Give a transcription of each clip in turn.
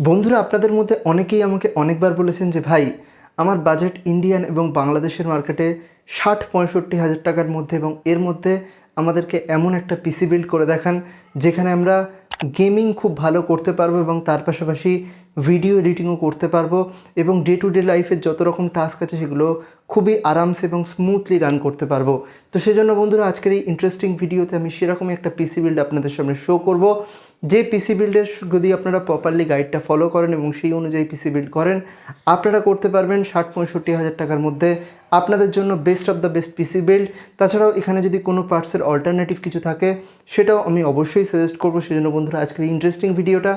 বন্ধুরা, আপনাদের মধ্যে অনেকেই আমাকে অনেকবার বলেছেন যে ভাই, আমার বাজেট ইন্ডিয়ান এবং বাংলাদেশের মার্কেটে ৬০-৬৫ হাজার টাকার মধ্যে, এবং এর মধ্যে আমাদেরকে এমন একটা পিসি বিল্ড করে দেখান যেখানে আমরা গেমিং খুব ভালো করতে পারবো এবং তার পাশাপাশি ভিডিও এডিটিংও করতে পারবো এবং ডে টু ডে লাইফের যত রকম টাস্ক আছে সেগুলো খুবই আরামসে এবং স্মুথলি রান করতে পারবো। তো সেজন্য বন্ধুরা, আজকের এই ইন্টারেস্টিং ভিডিওতে আমি সেরকমই একটা পিসি বিল্ড আপনাদের সামনে শো করব, যে পিসি বিল্ডের যদি আপনারা প্রপারলি গাইডটা ফলো করেন এবং সেই অনুযায়ী পিসি বিল্ড করেন, আপনারা করতে পারবেন ৬০-৬৫ হাজার টাকার মধ্যে আপনাদের জন্য best of the best PC build. তাছাড়াও এখানে যদি কোনো পার্টসের অল্টারনেটিভ কিছু থাকে সেটাও আমি অবশ্যই সাজেস্ট করবো। সেজন্য বন্ধুরা, আজকের এই ইন্টারেস্টিং ভিডিওটা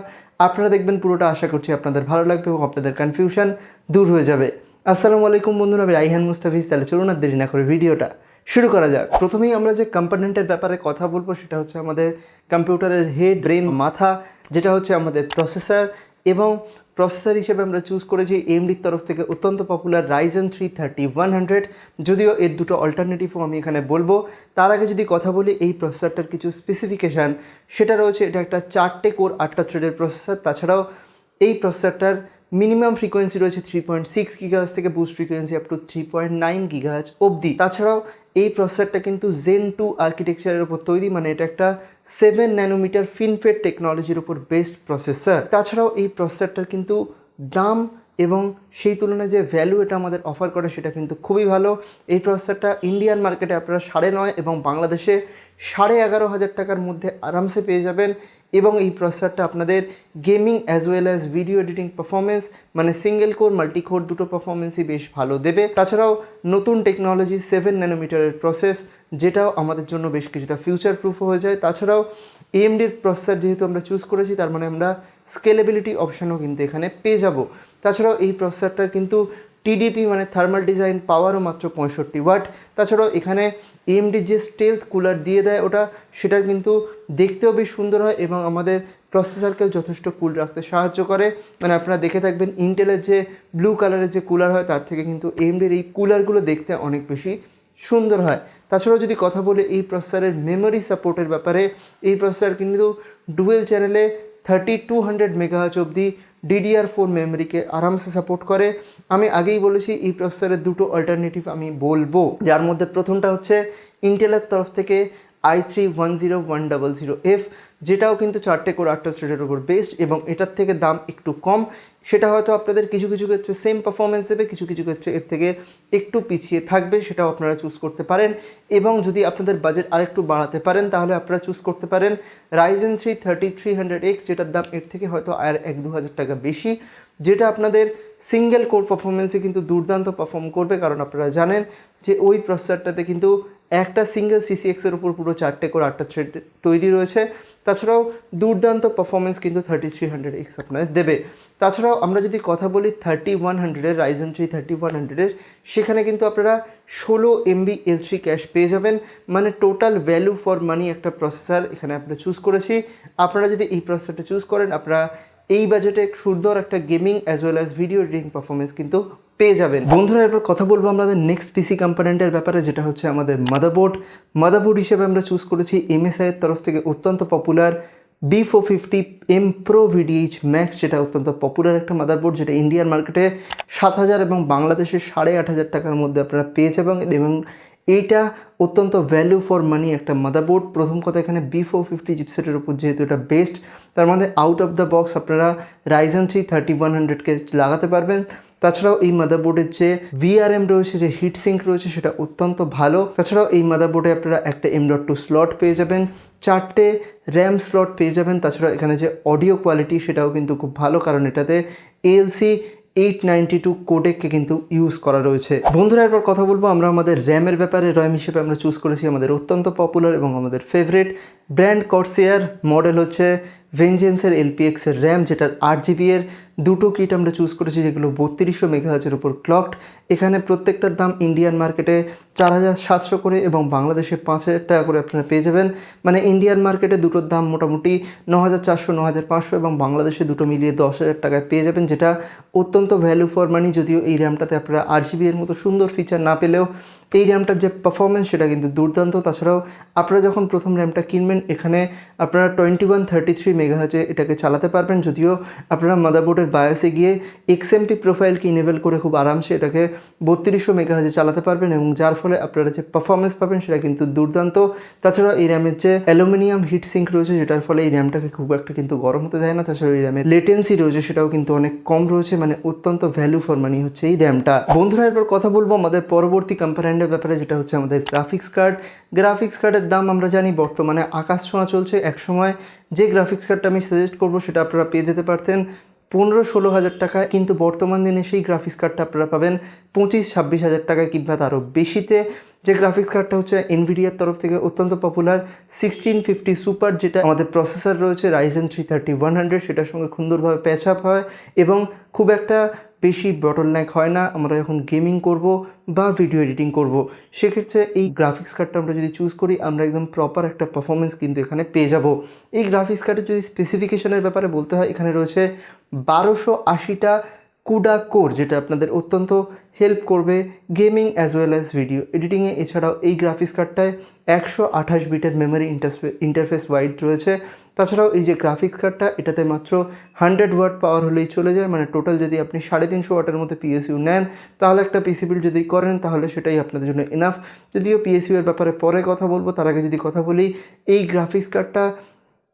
আপনারা দেখবেন পুরোটা। আশা করছি আপনাদের ভালো লাগবে এবং আপনাদের কনফিউশন দূর হয়ে যাবে। আসসালামু আলাইকুম বন্ধুরা, আমি রাইহান মুস্তাফিজ। তাহলে চলুন আর দেরি না করে ভিডিওটা শুরু করা যাক। প্রথমেই আমরা যে কম্পোনেন্টের ব্যাপারে কথা বলবো সেটা হচ্ছে আমাদের কম্পিউটারের হেড, ব্রেন, মাথা, যেটা হচ্ছে আমাদের প্রসেসর। এবং প্রসেসর হিসেবে আমরা চুজ করেছি এএমডির তরফ থেকে অত্যন্ত পপুলার ryzen 3 30 100। যদিও এর দুটো অল্টারনেটিভও আমি এখানে বলবো। তার আগে যদি কথা বলি এই প্রসেসরটার কিছু স্পেসিফিকেশান, সেটা রয়েছে এটা একটা 4টে কোর 8টা থ্রেডের প্রসেসর। তাছাড়াও এই প্রসেসরটার মিনিমাম ফ্রিকোয়েন্সি রয়েছে 3.6 গিগাহার্জ থেকে boost frequency up to 3.9 gigahertz অবধি। তাছাড়াও এই প্রসেসরটা কিন্তু Zen 2 আর্কিটেকচারের উপর তৈরি, মানে এটা একটা 7 ন্যানোমিটার ফিনফেট টেকনোলজির উপর বেসড প্রসেসর। তাছাড়াও এই প্রসেসরটার কিন্তু দাম এবং সেই তুলনায় যে ভ্যালু এটা আমাদের অফার করে সেটা কিন্তু খুবই ভালো। এই প্রসেসরটা ইন্ডিয়ান মার্কেটে আপনারা 9.5 এবং বাংলাদেশে 11,500 টাকার মধ্যে আরামসে পেয়ে যাবেন। এবং এই প্রসেসরটা আপনাদের gaming as well as video editing performance, মানে সিঙ্গেল কোর মাল্টি কোর দুটো পারফরমেন্সই বেশ ভালো দেবে। তাছাড়াও নতুন টেকনোলজি 7 ন্যানোমিটারের প্রসেস, যেটাও আমাদের জন্য বেশ কিছুটা ফিউচার প্রুফ হয়ে যায়। তাছাড়াও এএমডির প্রসেসর যেহেতু আমরা চুজ করেছি, তার মানে আমরা স্কেলেবিলিটি অপশানও কিন্তু এখানে পেয়ে যাব। তাছাড়াও এই প্রসেসরটার কিন্তু টিডিপি মানে থার্মাল ডিজাইন পাওয়ারও মাত্র 65 ওয়াট। তাছাড়াও এখানে এএমডির যে স্টেলথ কুলার দিয়ে দেয় ওটা, সেটার কিন্তু দেখতেও বেশ সুন্দর হয় এবং আমাদের প্রসেসরকেও যথেষ্ট কুল রাখতে সাহায্য করে। মানে আপনারা দেখে থাকবেন ইন্টেলের যে ব্লু কালারের যে কুলার হয় তার থেকে কিন্তু এএমডির এই কুলারগুলো দেখতে অনেক বেশি সুন্দর হয়। তাছাড়াও যদি কথা বলি এই প্রসেসরের মেমোরি সাপোর্টের ব্যাপারে, এই প্রসেসর কিন্তু ডুয়েল চ্যানেলে 3200 মেগাহার্জ অবধি DDR4 মেমোরিকে আরামসে সাপোর্ট করে। আমি আগেই বলেছি এই প্রসেসরের দুটো অল্টারনেটিভ আমি বলবো, যার মধ্যে প্রথমটা হচ্ছে ইন্টেলের তরফ থেকে i3-10100F, যেটাও কিন্তু 4টে কোর 8টা থ্রেডের উপর বেসড এবং এটার থেকে দাম একটু কম। সেটা হয়তো আপনাদের কিছু কিছু ক্ষেত্রে সেম পারফরমেন্স দেবে, কিছু কিছু ক্ষেত্রে এর থেকে একটু পিছিয়ে থাকবে, সেটাও আপনারা চুজ করতে পারেন। এবং যদি আপনাদের বাজেট আরেকটু বাড়াতে পারেন তাহলে আপনারা চুজ করতে পারেন ryzen 3 3300X, যেটার দাম এর থেকে হয়তো আর 1-2 হাজার টাকা বেশি, যেটা আপনাদের সিঙ্গেল কোর পারফরমেন্সে কিন্তু দুর্দান্ত পারফর্ম করবে। কারণ আপনারা জানেন যে ওই প্রসেসরটাতে কিন্তু একটা সিঙ্গেল সিসিএক্সের উপর পুরো 4টে কোর 8টা থ্রেড তৈরি রয়েছে। তাছাড়াও দুর্দান্ত পারফরমেন্স কিন্তু 3300X আপনাদের দেবে। তাছাড়াও আমরা যদি কথা বলি 3100-এর ryzen 3 3100-এর, সেখানে কিন্তু আপনারা 16 MB L3 ক্যাশ পেয়ে যাবেন, মানে টোটাল ভ্যালু ফর মানি একটা প্রসেসর এখানে আমরা চুজ করেছি। আপনারা যদি এই প্রসেসরটা চুজ করেন, আপনারা এই বাজেটে সুন্দর একটা gaming as well as video editing performance কিন্তু পেয়ে যাবেন। বন্ধুরা, এরপর কথা বলবো আমাদের নেক্সট পিসি কম্পোনেন্টের ব্যাপারে, যেটা হচ্ছে আমাদের মাদারবোর্ড হিসেবে আমরা চুজ করেছি MSI এর তরফ থেকে অত্যন্ত popular B450M Pro VDH Max, যেটা অত্যন্ত পপুলার একটা মাদারবোর্ড, যেটা ইন্ডিয়ান মার্কেটে 7,000 এবং বাংলাদেশে 8,500 টাকার মধ্যে আপনারা পেয়ে যাবেন। এবং এইটা অত্যন্ত ভ্যালু ফর মানি একটা মাদারবোর্ড। প্রথম কথা, এখানে B450 চিপসেটের উপর যেহেতু এটা বেস্ট, তার মধ্যে আউট অফ দ্য বক্স আপনারা ryzen 3 3100কে লাগাতে পারবেন। তাছাড়াও এই মাদারবোর্ডের যে VRM রয়েছে, যে হিট সিঙ্ক রয়েছে, সেটা অত্যন্ত ভালো। তাছাড়াও এই মাদারবোর্ডে আপনারা একটা M.2 স্লট পেয়ে যাবেন, 4টে র্যাম স্লট পেয়ে যাবেন। তাছাড়াও এখানে যে অডিও কোয়ালিটি সেটাও কিন্তু খুব ভালো, কারণ এটাতে ALC 892 কোডেককে কিন্তু ইউজ করা রয়েছে। বন্ধুরা, এরপর কথা বলবো আমরা আমাদের র্যামের ব্যাপারে। র্যাম হিসেবে আমরা চুজ করেছি আমাদের অত্যন্ত পপুলার এবং আমাদের ফেভারিট ব্র্যান্ড কর্সিয়ার। মডেল হচ্ছে ভেঞ্জেন্সের LPX এর র্যাম, যেটার 8GB এর দুটো কিট আমরা চুজ করেছি, যেগুলো 3200 মেগাহার্জের উপর ক্লকড। এখানে প্রত্যেকটার দাম ইন্ডিয়ান মার্কেটে 4,700 করে এবং বাংলাদেশে 5,000 টাকা করে আপনারা পেয়ে যাবেন। মানে ইন্ডিয়ান মার্কেটে দুটোর দাম মোটামুটি 9,400 9,500 এবং বাংলাদেশে দুটো মিলিয়ে 10,000 টাকায় পেয়ে যাবেন, যেটা অত্যন্ত ভ্যালু ফর মানি। যদিও এই র্যামটাতে আপনারা 8GB এর মতো সুন্দর ফিচার না পেলেও এই র্যামটার যে পারফরমেন্স সেটা কিন্তু দুর্দান্ত। তাছাড়াও আপনারা যখন প্রথম র্যামটা কিনবেন এখানে আপনারা 2133 মেগাহার্জে এটাকে চালাতে পারবেন, যদিও আপনারা মাদারবোর্ডের বায়োসে গিয়ে এক্সএমপি প্রোফাইলকে ইনেবল করে খুব আরামসে এটাকে 3200 মেগাহার্জে চালাতে পারবেন, এবং যার ফলে আপনারা যে পারফরমেন্স পাবেন সেটা কিন্তু দুর্দান্ত। তাছাড়াও এই র্যামের যে অ্যালুমিনিয়াম হিট সিঙ্ক রয়েছে যেটার ফলে এই র্যামটাকে খুব একটা কিন্তু গরম হতে দেয় না। তাছাড়াও এই র্যামের লেটেন্সি রয়েছে সেটাও কিন্তু অনেক কম রয়েছে, মানে অত্যন্ত ভ্যালু ফর মানি হচ্ছে এই র্যামটা। বন্ধুরা এরপর কথা বলবো আমাদের পরবর্তী কম্পোনেন্টের ব্যাপারে, যেটা হচ্ছে আমাদের গ্রাফিক্স কার্ড। গ্রাফিক্স কার্ডের দাম আমরা জানি বর্তমানে আকাশ ছোঁয়া চলছে। একসময় যে গ্রাফিক্স কার্ডটা আমি সাজেস্ট করবো সেটা আপনারা পেয়ে যেতে পারতেন 15-16 হাজার টাকায়, কিন্তু বর্তমান দিনে সেই গ্রাফিক্স কার্ডটা আপনারা পাবেন 25-26 হাজার টাকায় কিংবা তারও বেশিতে। যে গ্রাফিক্স কার্ডটা হচ্ছে এনভিডিয়ার তরফ থেকে অত্যন্ত পপুলার 1650 সুপার, যেটা আমাদের প্রসেসর রয়েছে ryzen 330-100, সেটার সঙ্গে সুন্দরভাবে প্যাচ আপ হয় এবং খুব একটা বেশি বটলনেক হয় না আমরা যখন গেমিং করব বা ভিডিও এডিটিং করব। সেক্ষেত্রে এই গ্রাফিক্স কার্ডটা আমরা যদি চুজ করি আমরা একদম প্রপার একটা পারফরমেন্স কিন্তু এখানে পেয়ে যাব। এই গ্রাফিক্স কার্ডের যদি স্পেসিফিকেশনের ব্যাপারে বলতে হয়, এখানে রয়েছে 1280টা কুডা কোর, যেটা আপনাদের অত্যন্ত হেল্প করবে gaming as well as video এডিটিংয়ে। এছাড়াও এই গ্রাফিক্স কার্ডটায় 128 বিটের মেমোরি ইন্টারফেস ওয়াইড রয়েছে। তাছাড়াও এই যে গ্রাফিক্স কার্ডটা এটাতে মাত্র 100 ওয়াট পাওয়ার হলেই চলে যায়, মানে টোটাল যদি আপনি 350 ওয়াটের মতো পিএসইউ নেন তাহলে একটা পিসি বিল্ড যদি করেন তাহলে সেটাই আপনাদের জন্য এনাফ। যদিও পিএসইউ এর ব্যাপারে পরে কথা বলবো, তার আগে যদি কথা বলি এই গ্রাফিক্স কার্ডটা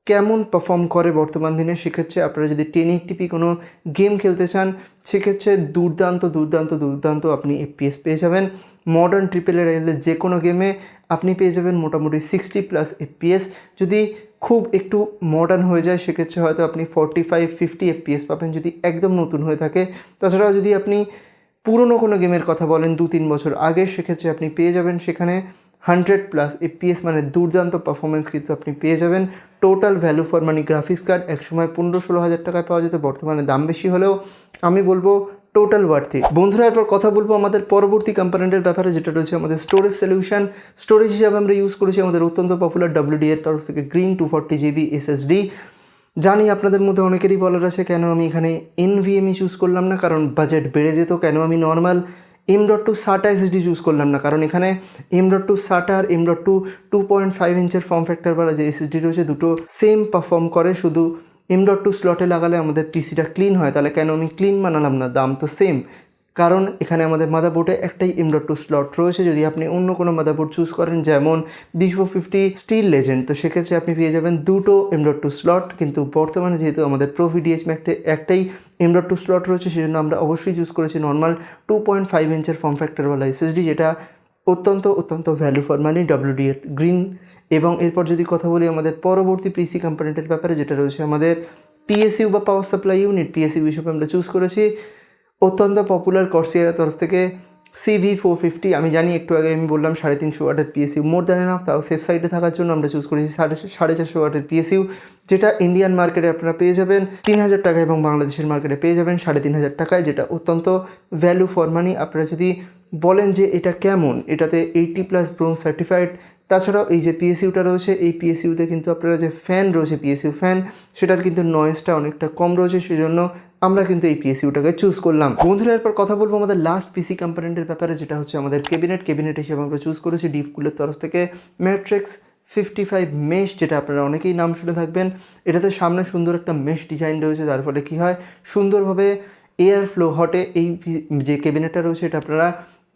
কেমন পারফর্ম করে বর্তমান দিনে, সেক্ষেত্রে আপনারা যদি 1080p কোনো গেম খেলতে চান সেক্ষেত্রে দুর্দান্ত দুর্দান্ত দুর্দান্ত আপনি এফপিএস পেয়ে যাবেন। মডার্ন ট্রিপল এর যে কোনো গেমে আপনি পেয়ে যাবেন মোটামুটি 60+ এফপিএস। যদি খুব একটু মডার্ন হয়ে যায় সেক্ষেত্রে হয়তো আপনি 45-50 এফপিএস পাবেন যদি একদম নতুন হয়ে থাকে। তাছাড়াও যদি আপনি পুরনো কোনো গেমের কথা বলেন 2-3 বছর আগে, সেক্ষেত্রে আপনি পেয়ে যাবেন সেখানে 100+ এফপিএস, মানে দুর্দান্ত পারফরমেন্স কিন্তু আপনি পেয়ে যাবেন। Total value for money graphics card একসময় 15-16 হাজার টাকায় পাওয়া যেত, বর্তমানে দাম বেশি হলেও আমি বলবো টোটাল ওয়ার্থি। বন্ধুরা এরপর কথা বলবো আমাদের পরবর্তী কম্পোনেন্টের ব্যাপারে, যেটা রয়েছে আমাদের স্টোরেজ সলিউশন। স্টোরেজ হিসাবে আমরা ইউজ করেছি আমাদের অত্যন্ত পপুলার WD এর তরফ থেকে গ্রিন 240GB এসএসডি। জানি আপনাদের মধ্যে অনেকেরই বলার আছে কেন আমি এখানে NVMe চুজ করলাম না, কারণ বাজেট বেড়ে যেত। কেন আমি normal M.2 SATA SSD choose করলাম না, কারণ এখানে M.2 SATA আর M.2 2.5 ইঞ্চের ফর্ম ফ্যাক্টরওয়ালা যে এসএসডি রয়েছে দুটো সেম পারফর্ম করে, শুধু M.2 স্লটে লাগালে আমাদের পিসিটা ক্লিন হয়। তাহলে কেন আমি ক্লিন বানালাম না, দাম তো সেম। কারণ এখানে আমাদের মাদারবোর্ডে একটাই M.2 স্লট রয়েছে। যদি আপনি অন্য কোনো মাদারবোর্ড চুজ করেন যেমন B450 স্টিল লেজেন্ড, তো সেক্ষেত্রে আপনি পেয়ে যাবেন দুটো M.2 স্লট, কিন্তু বর্তমানে যেহেতু আমাদের প্রো VDH ম্যাক্টে একটাই M.2 স্লট রয়েছে সেজন্য আমরা অবশ্যই চুজ করেছি নর্মাল 2.5 ইঞ্চের ফর্ম ফ্যাক্টরওয়ালা এসএসডি, যেটা অত্যন্ত অত্যন্ত ভ্যালু ফর মানি WD এর গ্রিন। এবং এরপর যদি কথা বলি আমাদের পরবর্তী পিসি কম্পোনেন্টের ব্যাপারে, যেটা রয়েছে আমাদের পিএসইউ বা পাওয়ার সাপ্লাই ইউনিট। পিএসইউ হিসেবে আমরা চুজ করেছি অত্যন্ত পপুলার কর্সিয়ারের তরফ থেকে CV450। আমি জানি একটু আগে আমি বললাম 350 ওয়াটের পিএসইউ মোর দ্যান এনাফ, তাও সেফ সাইডে থাকার জন্য আমরা চুজ করেছি 450 ওয়াটের পিএসইউ, যেটা ইন্ডিয়ান মার্কেটে আপনারা পেয়ে যাবেন 3000 টাকা এবং বাংলাদেশের মার্কেটে পেয়ে যাবেন 3500 টাকায়, যেটা অত্যন্ত ভ্যালু ফর মানি। আপনারা যদি বলেন যে এটা কেমন, এটাতে 80+ ব্রোঞ্জ সার্টিফাইড। তাছাড়াও এই যে পিএসইউটা রয়েছে এই পিএসইউতে কিন্তু আপনারা যে ফ্যান রয়েছে পিএসইউ ফ্যান, সেটার কিন্তু নয়েজটা অনেকটা কম রয়েছে, সেজন্য আমরা কিন্তু এই পিএসইউটাকে চুজ করলাম। বন্ধুরা এরপর কথা বলবো আমাদের লাস্ট পিসি কম্পোনেন্টের ব্যাপারে, যেটা হচ্ছে আমাদের ক্যাবিনেট হিসেবে আমরা চুজ করেছি ডিপকুলের তরফ থেকে ম্যাট্রিক্স 55 মেশ, যেটা আপনারা অনেকেই নাম শুনে থাকবেন। এটাতে সামনে সুন্দর একটা মেশ ডিজাইন রয়েছে, যার ফলে কী হয় সুন্দরভাবে এয়ার ফ্লো হটে। এই যে ক্যাবিনেটটা রয়েছে এটা আপনারা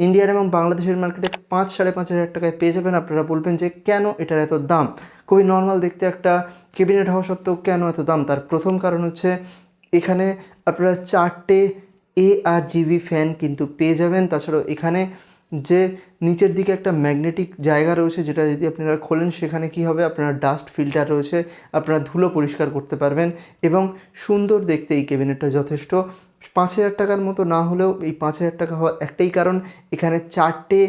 ইন্ডিয়ান এবং বাংলাদেশের মার্কেটে 5-5.5 হাজার টাকায় পেয়ে যাবেন। আপনারা বলবেন যে কেন এটার এত দাম, খুবই নর্মাল দেখতে একটা ক্যাবিনেট হওয়া সত্ত্বেও কেন এত দাম। তার প্রথম কারণ হচ্ছে এখানে আপনারা 4টে ARGB ফ্যান কিন্তু পেয়ে যাবেন। তাছাড়াও এখানে যে নিচের দিকে একটা ম্যাগনেটিক জায়গা রয়েছে, যেটা যদি আপনারা খোলেন সেখানে কি হবে আপনারা ডাস্ট ফিল্টার রয়েছে, আপনারা ধুলো পরিষ্কার করতে পারবেন এবং সুন্দর দেখতে এই ক্যাবিনেটটা যথেষ্ট। 5000 টাকার মতো না হলেও এই 5000 টাকা হওয়ার একটাই কারণ এখানে 4টে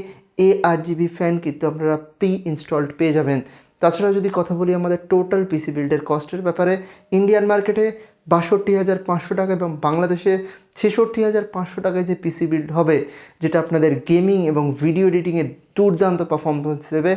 ARGB ফ্যান কিন্তু আপনারা প্রি ইনস্টলড পেয়ে যাবেন। তাছাড়াও যদি কথা বলি আমাদের টোটাল পিসি বিল্ডের কস্টের ব্যাপারে, ইন্ডিয়ান মার্কেটে 62,500 টাকা এবং বাংলাদেশে 66,500 টাকায় যে পিসি বিল্ড হবে, যেটা আপনাদের গেমিং এবং ভিডিও এডিটিংয়ের দুর্দান্ত পারফরমেন্স দেবে।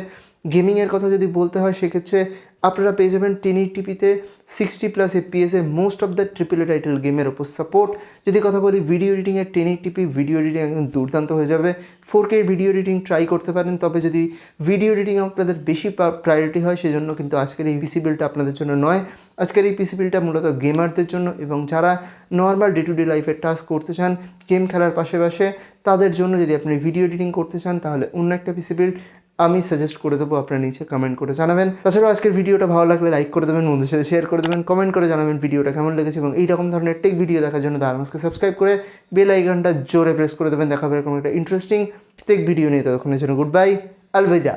গেমিংয়ের কথা যদি বলতে হয় সেক্ষেত্রে আপনারা পেয়ে যাবেন 1080pতে 60+ FPS most of the AAA title গেমের ওপর সাপোর্ট। যদি কথা বলি ভিডিও এডিটিংয়ের 1080p ভিডিও এডিটিং একদম দুর্দান্ত হয়ে যাবে। 4K ভিডিও এডিটিং ট্রাই করতে পারেন, তবে যদি ভিডিও এডিটিং আপনাদের বেশি প্রায়োরিটি হয় সেজন্য কিন্তু আজকের এই পিসি বিলটা আপনাদের জন্য নয়। আজকের এই পিসি বিলটা মূলত গেমারদের জন্য এবং যারা নর্মাল ডে টু ডে লাইফের টাস্ক করতে চান গেম খেলার পাশাপাশি তাদের জন্য। যদি আপনি ভিডিও এডিটিং করতে চান তাহলে অন্য একটা পিসি বিল্ড আমি সাজেস্ট করে দেবো, আপনারা নিচে কমেন্ট করে জানাবেন। তাছাড়াও আজকের ভিডিওটা ভালো লাগলে লাইক করে দেবেন, বন্ধুদের সাথে শেয়ার করে দেবেন, কমেন্ট করে জানাবেন ভিডিওটা কেমন লেগেছে এবং এইরকম ধরনের টেক ভিডিও দেখার জন্য দারমাসকে সাবস্ক্রাইব করে বেল আইকনটা জোরে প্রেস করে দেবেন। দেখা হবে এরকম একটা ইন্টারেস্টিং টেক ভিডিও নিয়ে। ততক্ষণের জন্য গুড বাই, আলবিদা।